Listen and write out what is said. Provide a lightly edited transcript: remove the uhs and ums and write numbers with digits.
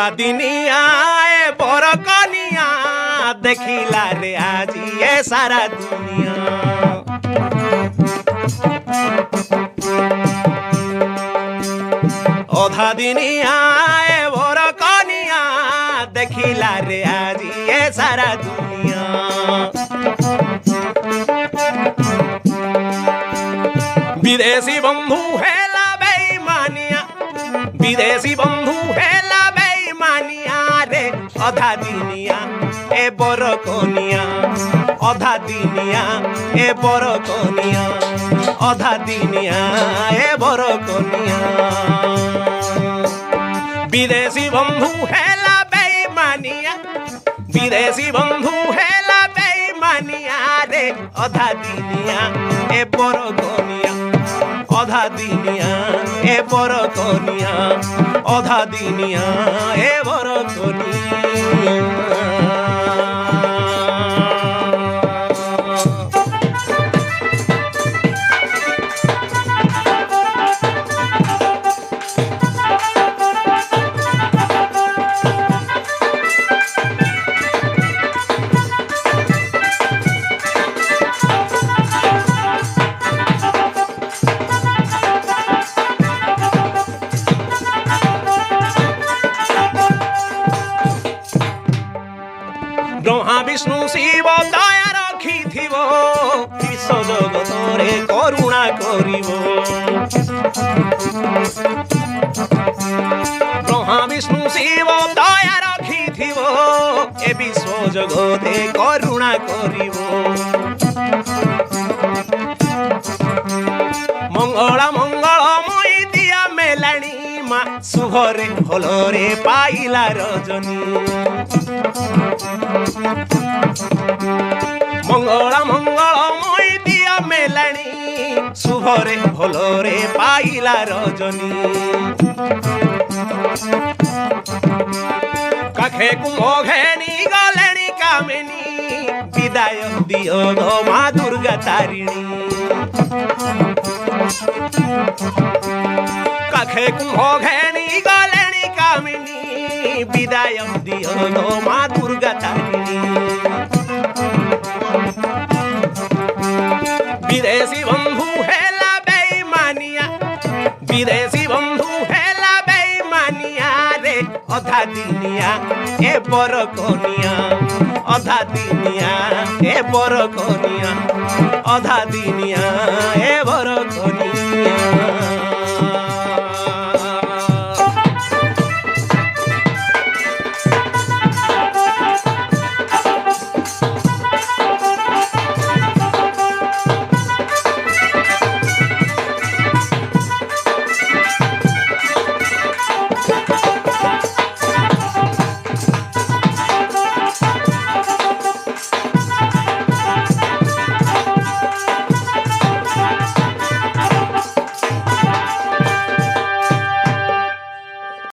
অধা দিনিয়া এ বড় কনিয়া দেখিলা রে আজি এ সারা দুনিয়া অধা দিনিয়া এ বড় কনিয়া দেখিলা রে আজি এ সারা দুনিয়া বিদেশি বন্ধু হেলা বেইমানিয়া বিদেশি বন্ধু হেলা বেইমানিয়া রে অধা দিনিয়া এ বড় কনিয়া অধা দিনিয়া এ বড় কনিয়া অধা দিনিয়া এ বড় কনিয়া বিদেশি বন্ধু হেলা বেইমানিয়া বিদেশি বন্ধু হেলা বেইমানিয়া রে অধা দিনিয়া এ বড় কনিয়া অধা দিনিয়া এ বড় কনিয়া অধা দিনিয়া এ বড় কনিয়া ব্রহ্মা বিষ্ণু শিব দয়া রখিথিব বিশ্ব জগতরে করুণা করিব ব্রহ্মা বিষ্ণু শিব দয়া রখিথিব এ বিশ্ব জগতে করুণা করিব মঙ্গল মঙ্গলময়ী দিয়া মেলাণী মা শুভরে ভলরে পাইলা রজনী মঙ্গল মঙ্গলময়ী দিয়া মেলাণী শুভরে ভলরে পাইলা রজনী কাখে কুম্ভ ঘেনি গলেনি কামিনী বিদায় দিও গো মা দুর্গা তারিণী কাখে কুম্ভ ঘেনি গলেনি কামিনী বিদায় দিও গো মা দুর্গা তারিণী বিদেশি বন্ধু হেলা বেইমানিয়া বিদেশি বন্ধু হেলা বেইমানিয়া রে অধা দিনিয়া এ বড় কনিয়া অধা দিনিয়া এ বড় কনিয়া অধা দিনিয়া এ বড় কনিয়া